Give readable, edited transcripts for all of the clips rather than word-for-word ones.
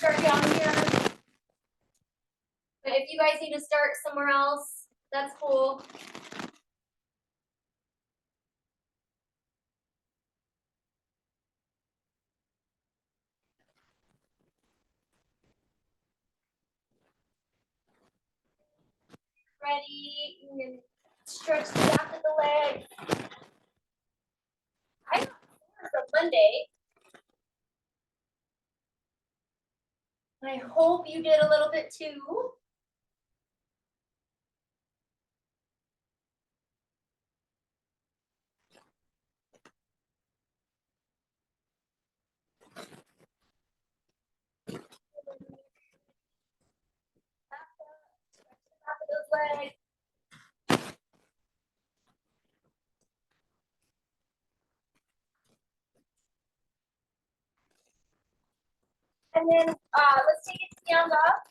start down here. But if you guys need to start somewhere else, that's cool. Ready, and then stretch the back of the leg. I got 4 from Monday. I hope you did a little bit too. Back of those legs. And then let's take it stand up.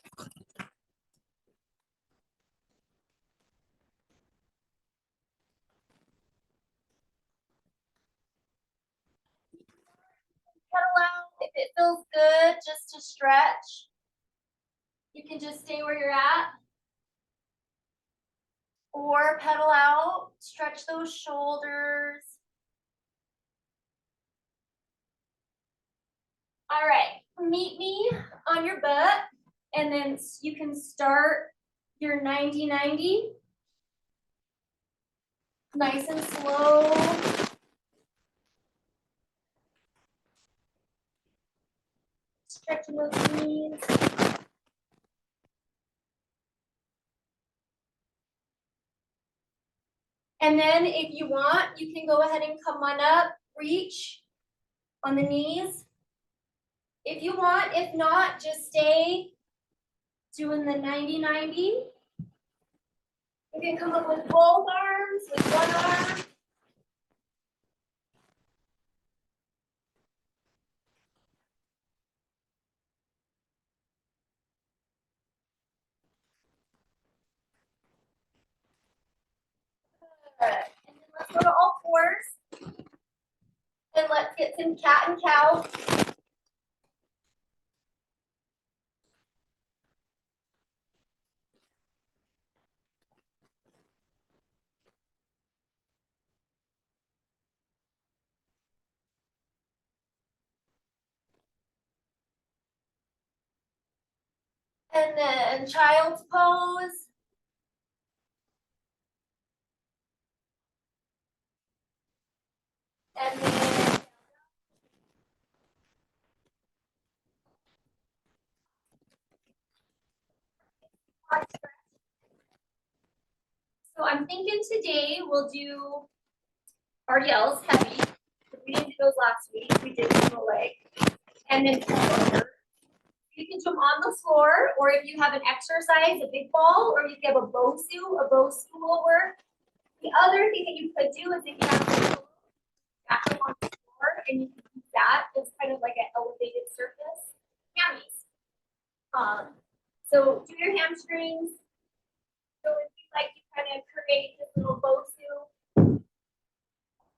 Pedal out if it feels good, just to stretch. You can just stay where you're at. Or pedal out, stretch those shoulders. All right, meet me on your butt, and then you can start your 90-90. Nice and slow. Stretching those knees. And then if you want, you can go ahead and come on up, reach on the knees. If you want, if not, just stay doing the 90-90. You can come up with both arms, with one arm. Good. And then let's go to all fours. And let's get some cat and cow. And then child's pose. And then so I'm thinking today we'll do RDLs heavy. We didn't do those last week. We did single leg. And then over. You can do them on the floor, or if you have an exercise, a big ball, or if you have a bow stool will work. The other thing that you could do is if you have back up on the floor, and you can use that as kind of like an elevated surface. Hammies. So do your hamstrings. So if you like to kind of create this little bow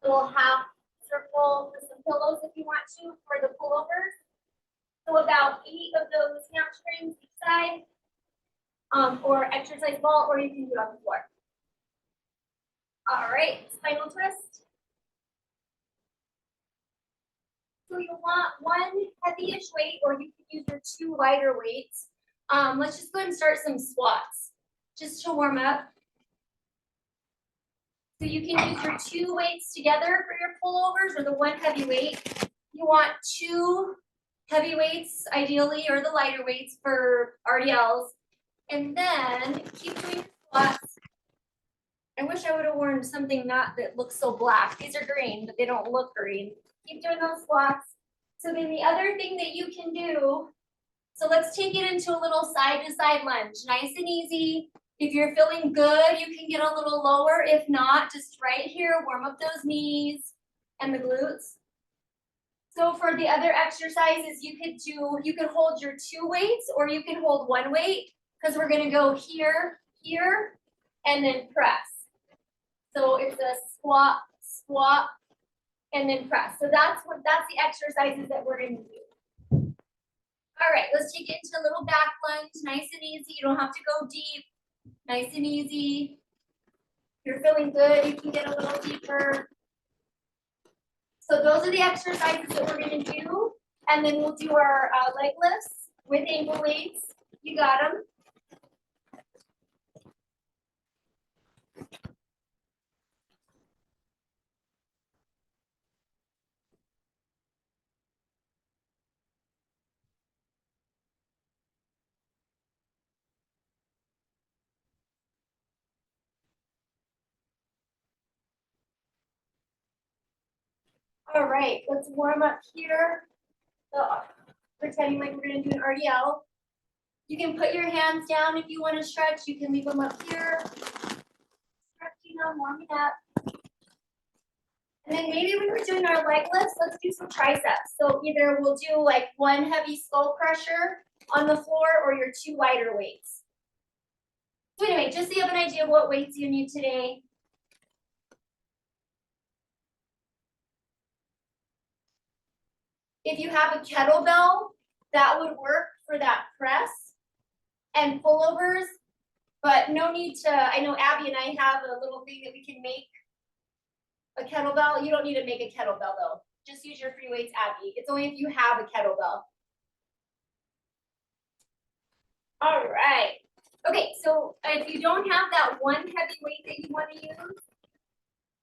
little half circle with some pillows if you want to for the pullovers. So about 8 of those hamstrings each side, or exercise ball, or you can do it on the floor. All right, spinal twist. So you'll want one heavy-ish weight, or you can use your 2 lighter weights. Let's just go ahead and start some squats, just to warm up. So you can use your 2 weights together for your pullovers, or the 1 heavy weight. You want 2 heavy weights, ideally, or the lighter weights for RDLs. And then keep doing your squats. I wish I would have worn something not that looks so black. These are green, but they don't look green. Keep doing those squats. So then the other thing that you can do, so let's take it into a little side-to-side lunge. Nice and easy. If you're feeling good, you can get a little lower. If not, just right here, warm up those knees and the glutes. So for the other exercises, you could hold your 2 weights, or you can hold 1 weight, because we're gonna go here, here, and then press. So it's a squat, squat, and then press. So that's the exercises that we're gonna do. All right, let's take it into a little back lunge, nice and easy. You don't have to go deep, nice and easy. If you're feeling good, you can get a little deeper. So those are the exercises that we're gonna do. And then we'll do our leg lifts with ankle weights. You got them. All right, let's warm up here. So, pretending like we're gonna do an RDL. You can put your hands down if you want to stretch. You can leave them up here. Stretching them, warming up. And then maybe when we're doing our leg lifts, let's do some triceps. So either we'll do like one heavy skull crusher on the floor or your two lighter weights. So anyway, just so you have an idea of what weights you need today. If you have a kettlebell, that would work for that press and pullovers, but no need to, I know Abby and I have a little thing that we can make a kettlebell. You don't need to make a kettlebell though. Just use your free weights, Abby. It's only if you have a kettlebell. All right. Okay, so if you don't have that one heavy weight that you want to use,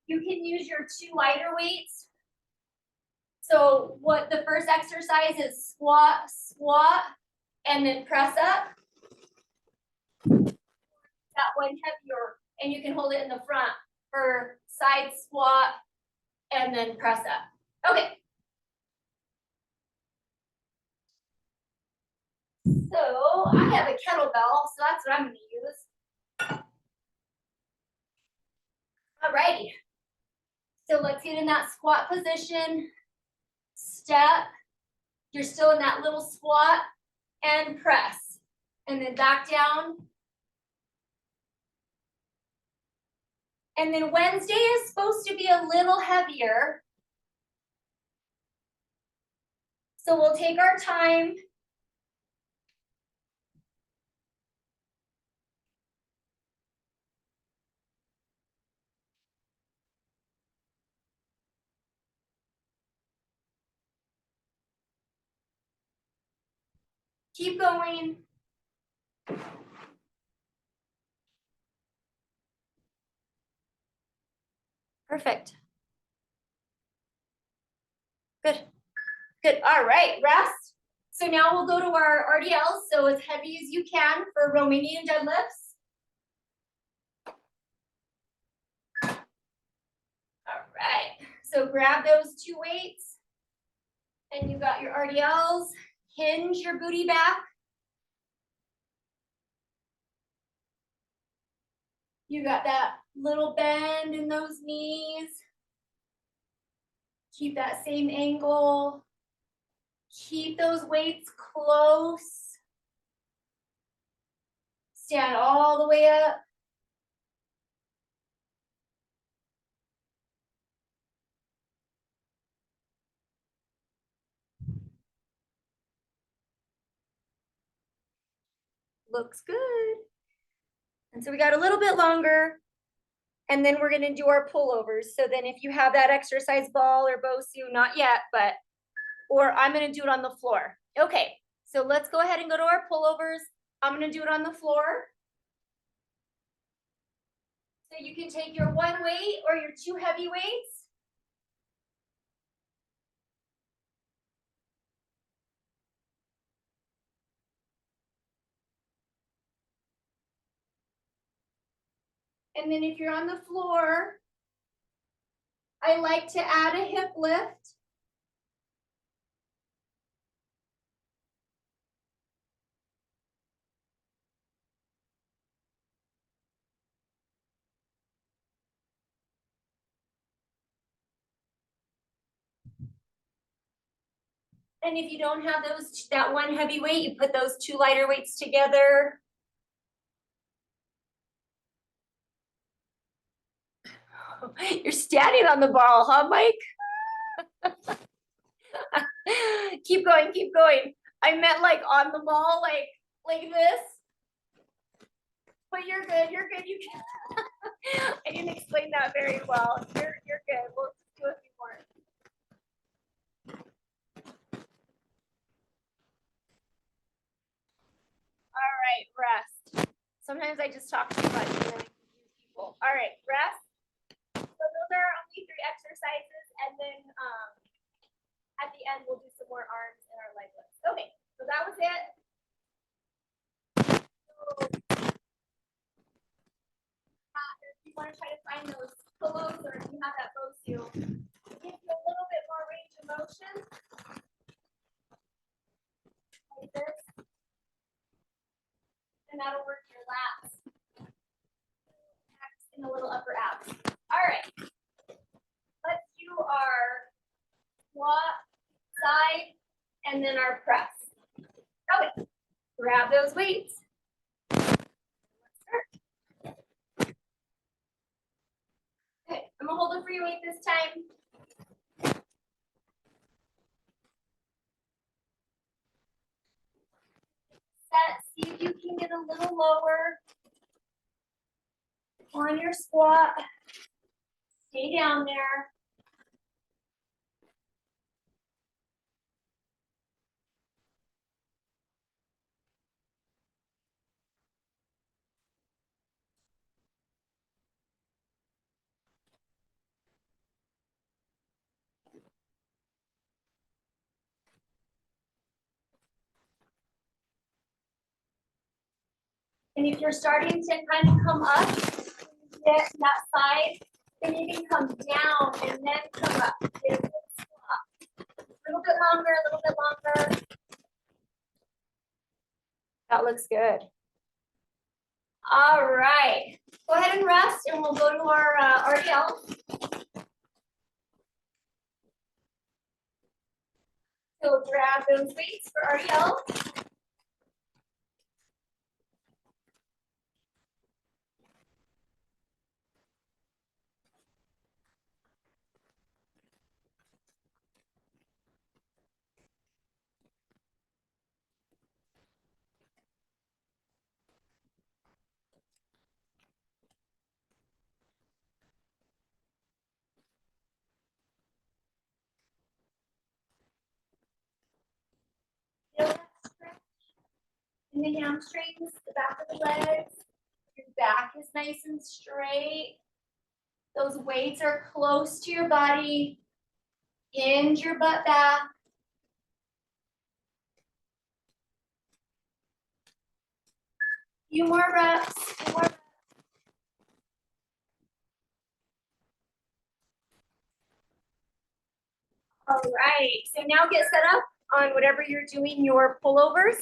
you can use your two lighter weights. So what the first exercise is squat, squat, and then press up. That one heavier, and you can hold it in the front for side squat and then press up. Okay. So I have a kettlebell, so that's what I'm going to use. All righty. So let's get in that squat position. Step. You're still in that little squat and press. And then back down. And then Wednesday is supposed to be a little heavier. So we'll take our time. Keep going. Perfect. Good. Good. All right, rest. So now we'll go to our RDLs. So as heavy as you can for Romanian deadlifts. All right. So grab those two weights. And you got your RDLs. Hinge your booty back. You got that little bend in those knees. Keep that same angle. Keep those weights close. Stand all the way up. Looks good. And so we got a little bit longer. And then we're gonna do our pullovers. So then if you have that exercise ball or BOSU, not yet, but, or I'm gonna do it on the floor. Okay, so let's go ahead and go to our pullovers. I'm gonna do it on the floor. So you can take your one weight or your two heavy weights. And then if you're on the floor, I like to add a hip lift. And if you don't have that one heavy weight, you put those two lighter weights together. You're standing on the ball, huh, Mike? Keep going, keep going. I meant like on the ball, like this. But you're good. You're good. You can. I didn't explain that very well. You're good. We'll just do a few more. All right, rest. Sometimes I just talk too much and then I confuse people. All right, rest. So those are only 3 exercises, and then at the end we'll do some more arms and our leg lifts. Okay, so that was it. If you want to try to find those pillows, or if you have that bow seal, give you a little bit more range of motion, like this, and that'll work your lats and the little upper abs. All right, let's do our squat, side, and then our press. Okay, grab those weights. Let's start. Okay, I'm gonna hold a free weight this time. Set, see if you can get a little lower on your squat. Stay down there. And if you're starting to kind of come up, get that side, then you can come down and then come up. Get a little bit longer, a little bit longer. That looks good. All right, go ahead and rest, and we'll go to our RDL. So grab those weights for RDL. Feel that stretch in the hamstrings, the back of the legs. Your back is nice and straight. Those weights are close to your body. Hinge your butt back. Few more reps. Few more reps. All right. So now get set up on whatever you're doing your pullovers.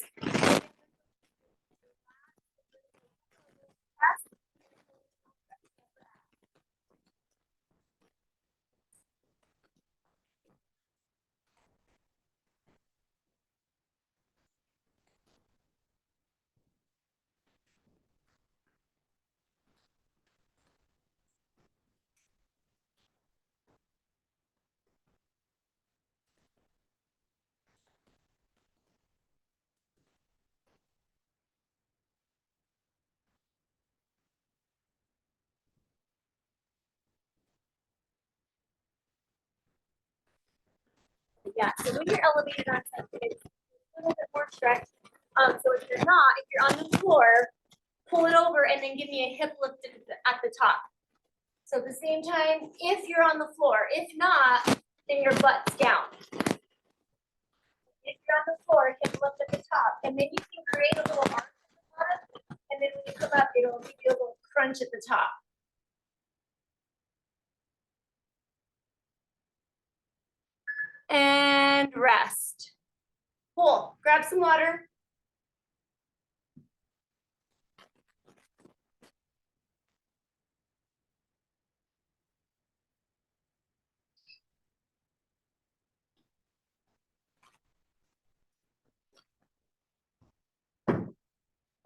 Yeah, so when you're elevated on something, it's a little bit more stretch. So if you're not, if you're on the floor, pull it over and then give me a hip lift at the top. So at the same time, if you're on the floor, if not, then your butt's down. If you're on the floor, hip lift at the top, and then you can create a little arch at the bottom, and then when you come up, it'll give you a little crunch at the top. And rest. Cool. Grab some water.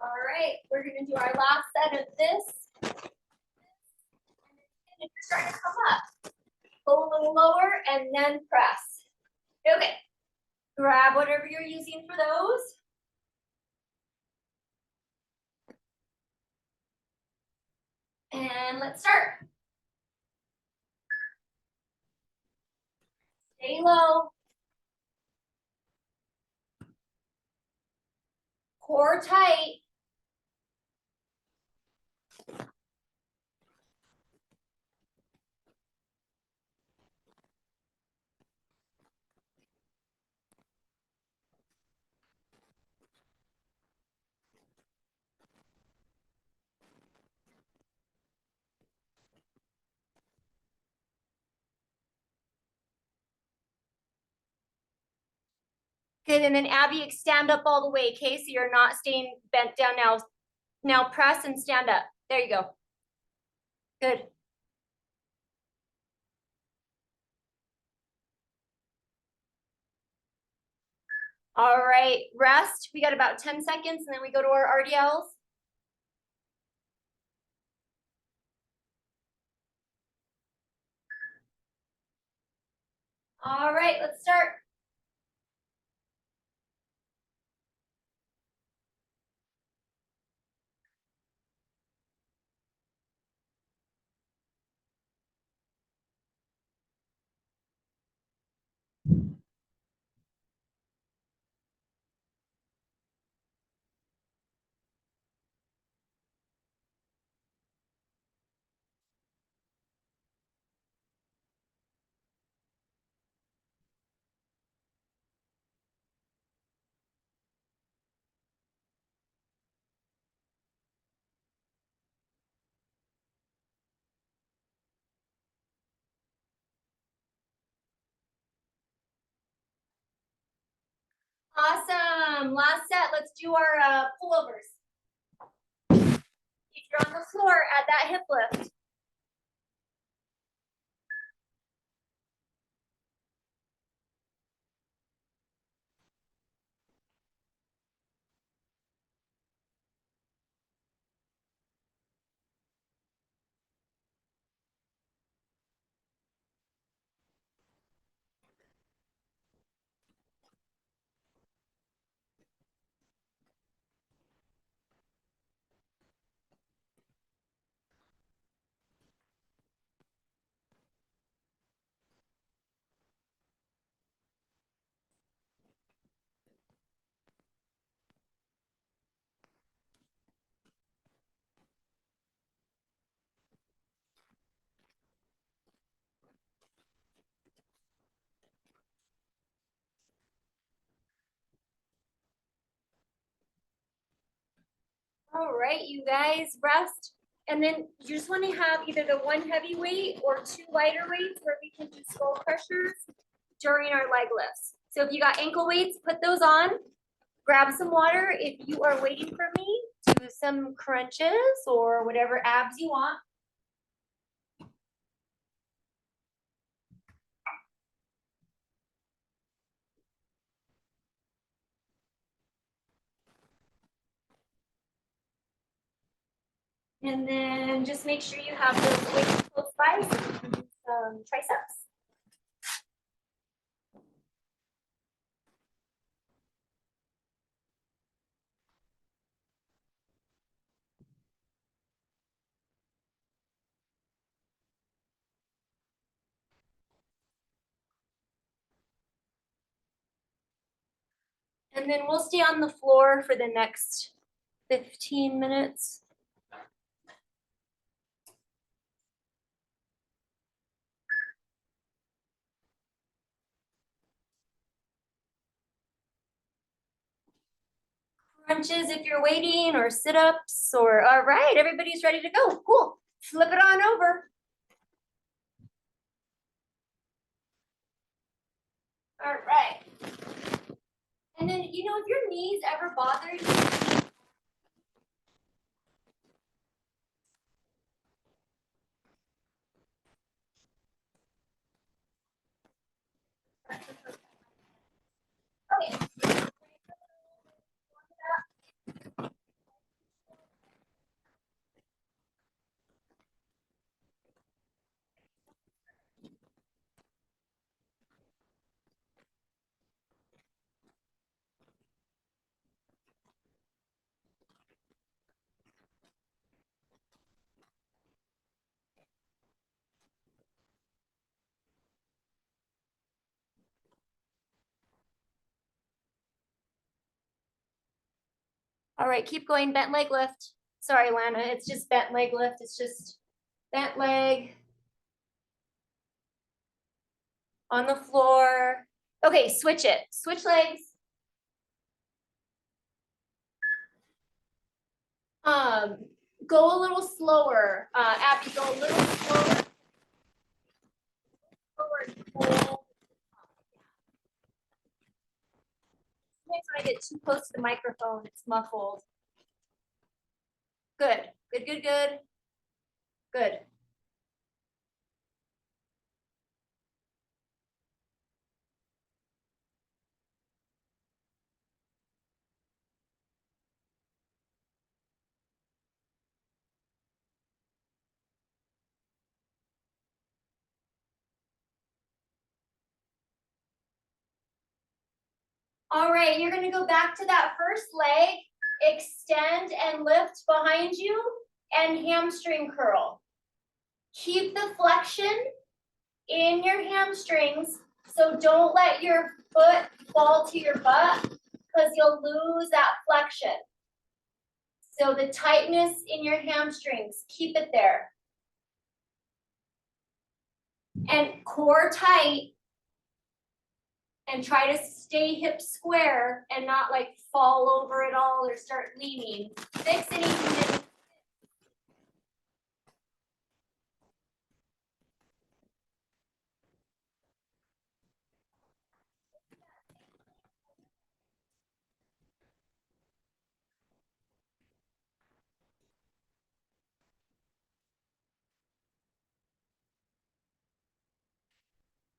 All right, we're gonna do our last set of this. And if you're starting to come up, go a little lower and then press. Okay, Grab whatever you're using for those. And let's start. Stay low. Core tight. Good, and then Abby, stand up all the way, okay? So you're not staying bent down now. Now press and stand up. There you go. Good. All right, rest. We got about 10 seconds and then we go to our RDLs. All right, let's start. Awesome. Last set. Let's do our pullovers. If you're on the floor, add that hip lift. All right, you guys, rest. And then you just want to have either the one heavy weight or two lighter weights where we can do skull crushers during our leg lifts. So if you got ankle weights, put those on. Grab some water. If you are waiting for me, do some crunches or whatever abs you want. And then just make sure you have those weights close by so you can do some triceps. And then we'll stay on the floor for the next 15 minutes. Crunches if you're waiting, or sit-ups, or all right, everybody's ready to go. Cool. Flip it on over. All right. And then, you know, if your knees ever bother you, okay. All right, keep going, bent leg lift. Sorry, Lana, it's just bent leg lift. It's just bent leg on the floor. Okay, switch it. Switch legs. Go a little slower. Abby, go a little slower. Sometimes when I get too close to the microphone, it's muffled. Good, good, good, good. Good. All right, you're gonna go back to that first leg, extend and lift behind you, and hamstring curl. Keep the flexion in your hamstrings, so don't let your foot fall to your butt because you'll lose that flexion. So the tightness in your hamstrings, keep it there. And core tight, and try to stay hip square and not like fall over it all or start leaning. Fix anything.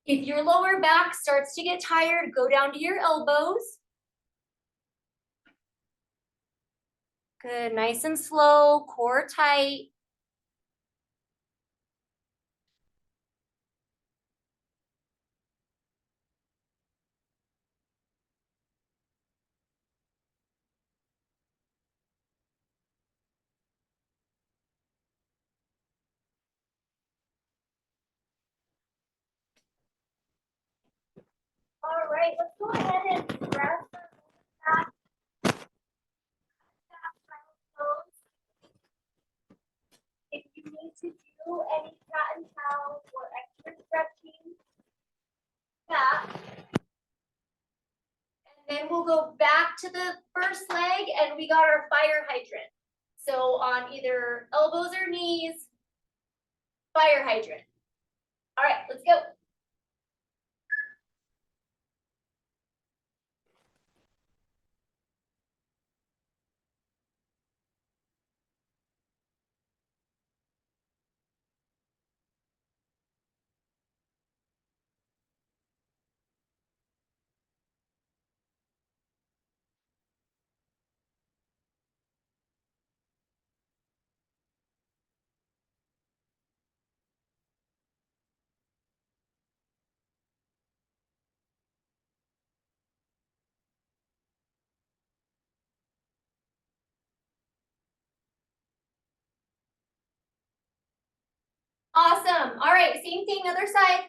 If your lower back starts to get tired, go down to your elbows. Good, nice and slow, core tight. All right, let's go ahead and grab the back. If you need to do any cat and cow or extra stretching, that. And then we'll go back to the first leg and we got our fire hydrant. So on either elbows or knees, fire hydrant. All right, let's go. Awesome. All right, same thing, other side.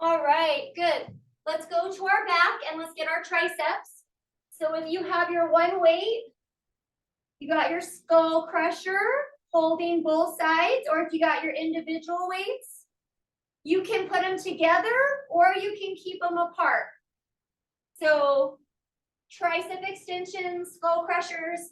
All right, good. Let's go to our back and let's get our triceps. So if you have your one weight, you got your skull crusher holding both sides, or if you got your individual weights, you can put them together or you can keep them apart. So tricep extensions, skull crushers.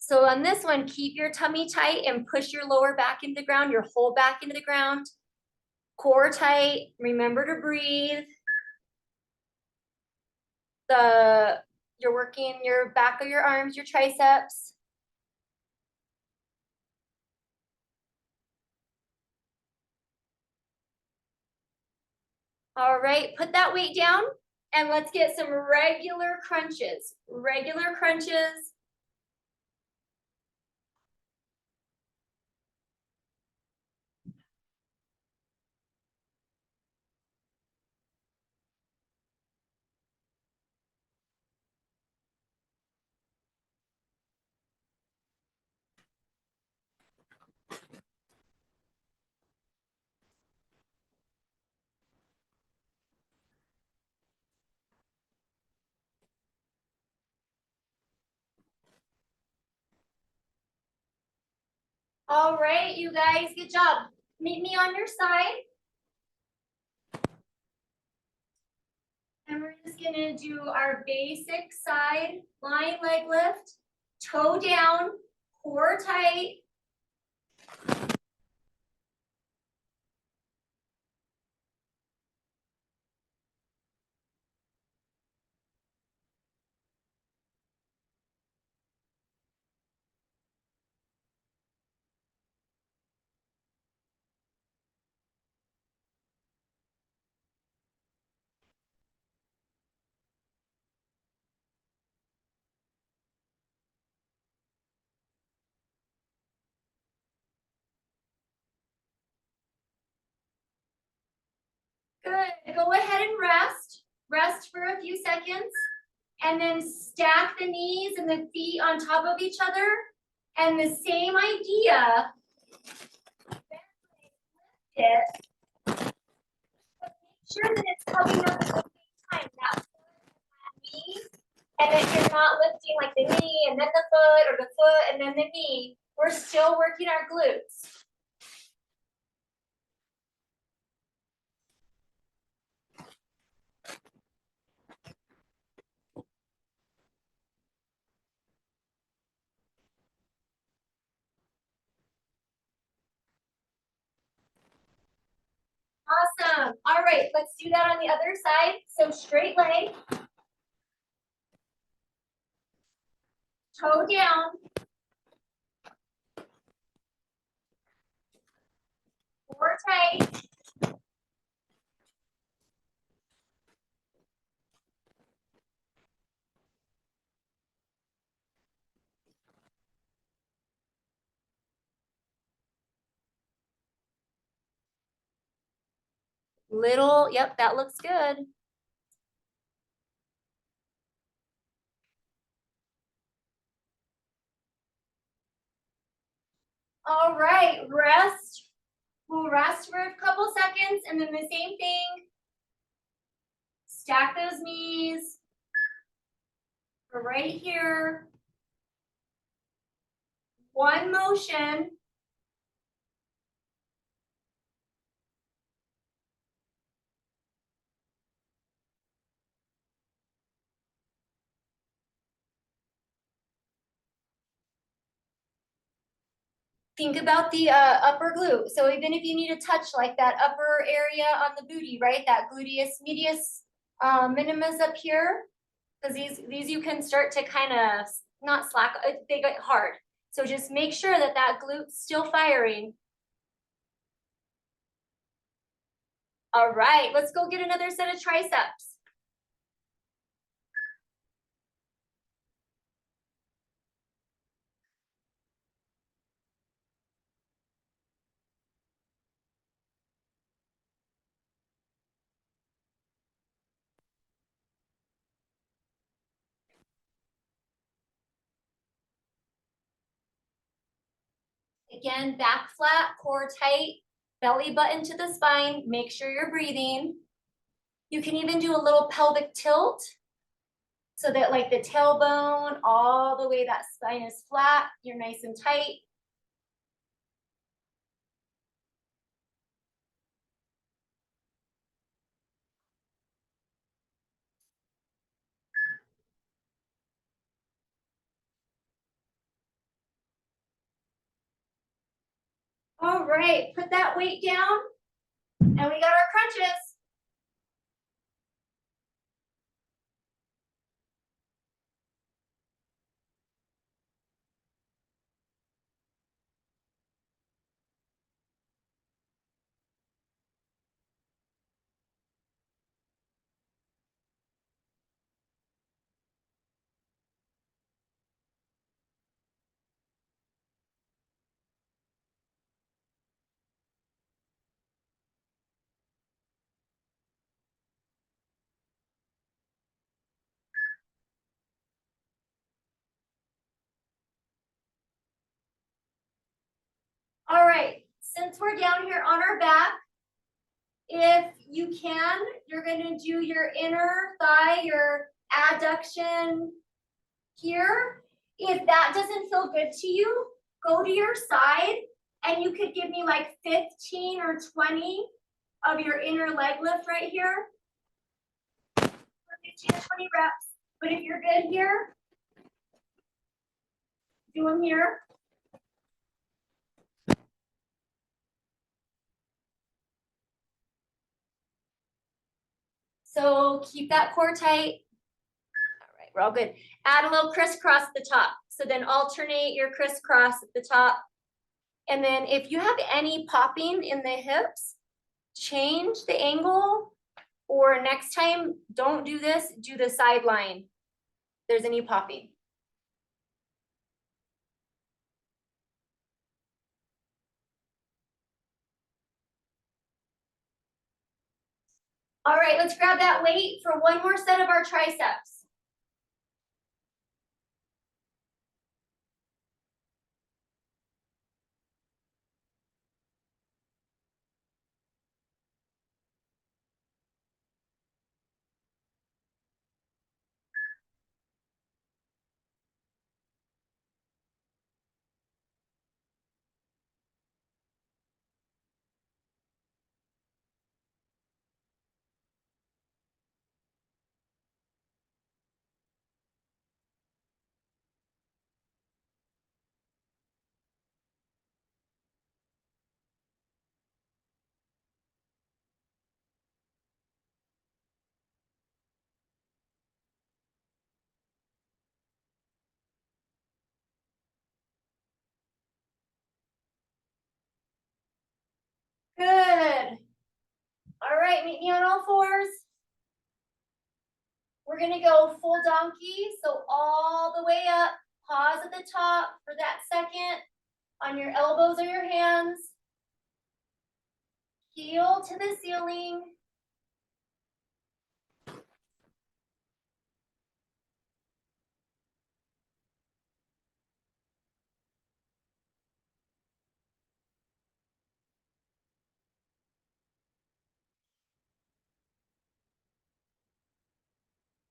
So on this one, keep your tummy tight and push your lower back into the ground, your whole back into the ground. Core tight, remember to breathe. You're working your back of your arms, your triceps. All right, put that weight down and let's get some regular crunches. Regular crunches. All right, you guys, good job. Meet me on your side. And we're just gonna do our basic side lying leg lift, toe down, core tight. Good, go ahead and rest. Rest for a few seconds. And then stack the knees and the feet on top of each other. And the same idea. It. But make sure that it's coming up at the same time. That knee. And if you're not lifting like the knee and then the foot or the foot and then the knee, we're still working our glutes. Awesome. All right, let's do that on the other side. So straight leg. Toe down. Core tight. Little, yep, that looks good. All right, rest. We'll rest for a couple seconds and then the same thing. Stack those knees. We're right here. One motion. Think about the upper glute. So even if you need to touch like that upper area on the booty, right? That gluteus medius minimus up here. Because these you can start to kind of not slack, they get hard. So just make sure that that glute's still firing. All right, let's go get another set of triceps. Again, back flat, core tight, belly button to the spine. Make sure you're breathing. You can even do a little pelvic tilt so that like the tailbone, all the way that spine is flat, you're nice and tight. All right, put that weight down, and we got our crunches. All right, since we're down here on our back, if you can, you're gonna do your inner thigh, your adduction here. If that doesn't feel good to you, go to your side and you could give me like 15 or 20 of your inner leg lift right here. 15 to 20 reps. But if you're good here, do them here. So keep that core tight. All right, we're all good. Add a little crisscross at the top. So then alternate your crisscross at the top. And then if you have any popping in the hips, change the angle, or next time, don't do this, do the sideline. If there's any popping. All right, let's grab that weight for one more set of our triceps. Good. All right, meet me on all fours. We're gonna go full donkey, so all the way up. Pause at the top for that second. On your elbows or your hands. Heel to the ceiling.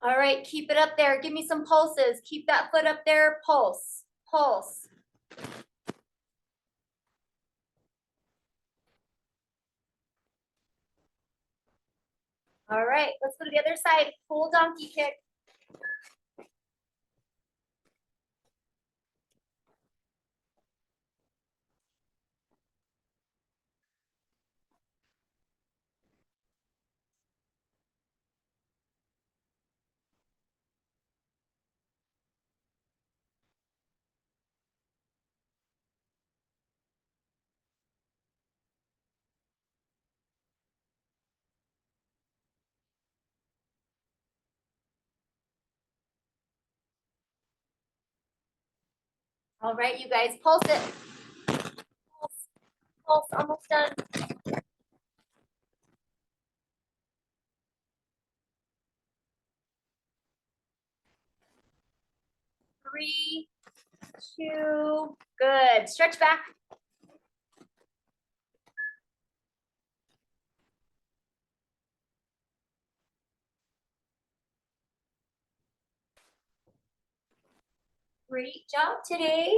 All right, keep it up there. Give me some pulses. Keep that foot up there. Pulse, pulse. All right, let's go to the other side. Full donkey kick. All right, you guys, pulse it. Pulse, pulse, almost done. 3, 2, good. Stretch back. Great job today.